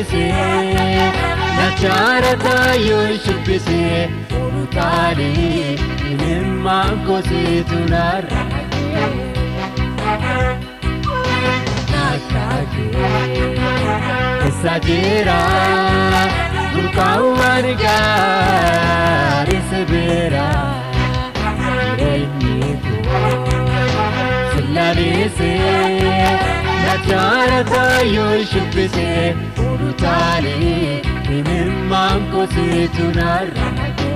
salaalese nacharata yoo shubbise olutaale imimmaan kosiitu narraate essa jira burqaawwan gaarii sibiira jireenyi koo salaalese nacharata yoo shubbise olutaale imimmaan kosiitu narraate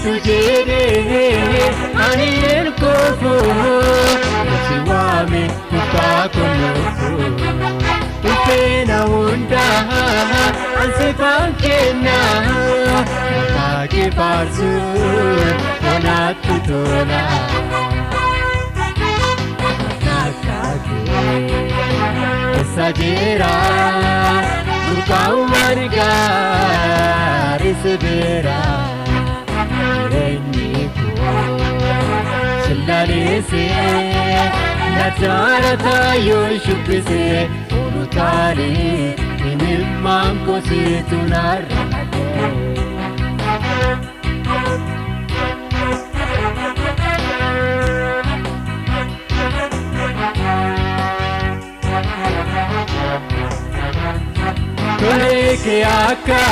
tujene anien kofu siwame mutakono upena unda ansefankena kage parsu onatutola kage esagera urkaumarga risbera salaalese nacharata yoo shubbise olutaale imimmaan kosiitu narraate toleke akka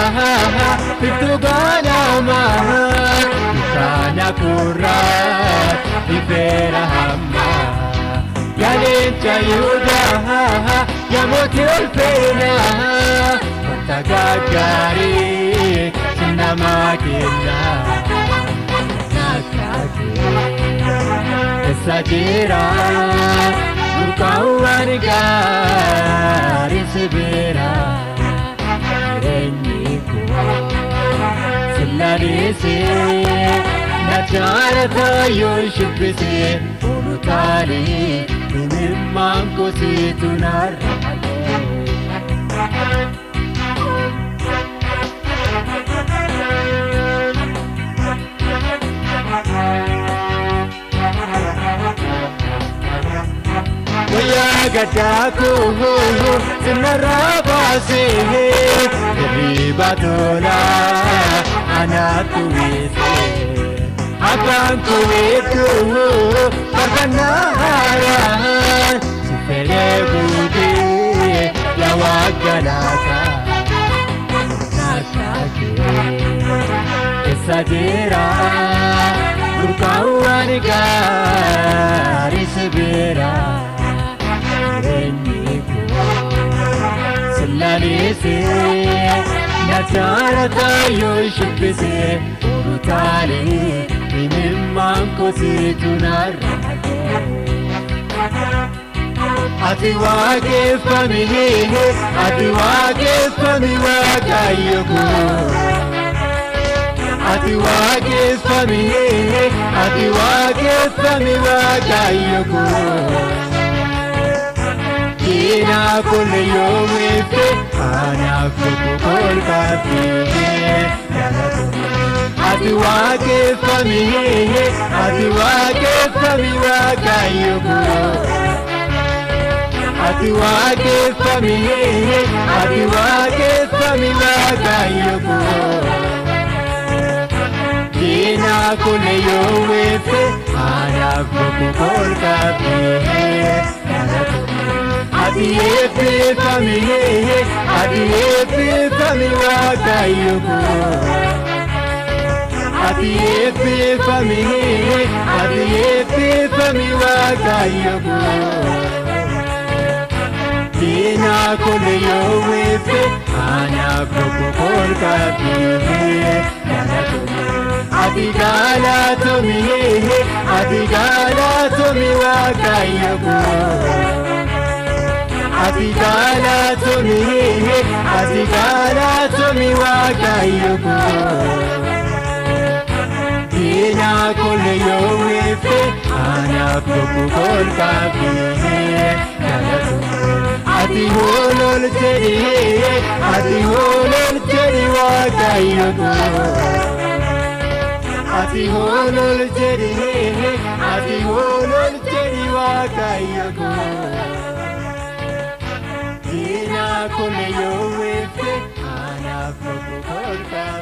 fiftu ganama kana kurat ibera hamma yalencha yuda yamote olpena tagagari sinamakina nakake esagera urkauwan gaarii sibiira jireenyi koo salaalese nacharata yoo shubbise olutaale imimmaan kosiitu narraate guyyaa gaddaa koo sinarraa baasee hirriba tolaa anaatu weesse abbaan kuweetu farfannaaraan si fedhee guutee yaa waaggalaata naakkaakee essa jira burqaawwan gaarii sibiira jireenyi koo salaalese nacharata yoo shubbise olutaale imimmaan kosiitu narraate ati waaqeffami waaqayyo koo ati waaqeffami waaqayyo koo diina kulle yoo weefte anaaf tokko kolkaafii ati waaqeffami waaqayyo koo ati waaqeffami waaqayyo koo diina kulle yoo weefte anaaf tokko kolkaafii ati eebbifami waaqayyo koo ati eebbifami waaqayyo koo diina kulle yoo weefte anaaf tokko kolkaafii ati galatomi waaqayyo koo ati galatomi waaqayyo koo diina kulle yoo weefte anaaf tokko kolkaafii ati hoolol jedhi waaqayyo koo ati hoolol jedhi ati hoolol jedhi waaqayyo koo diina koo yoo weefte anaaf boqotaa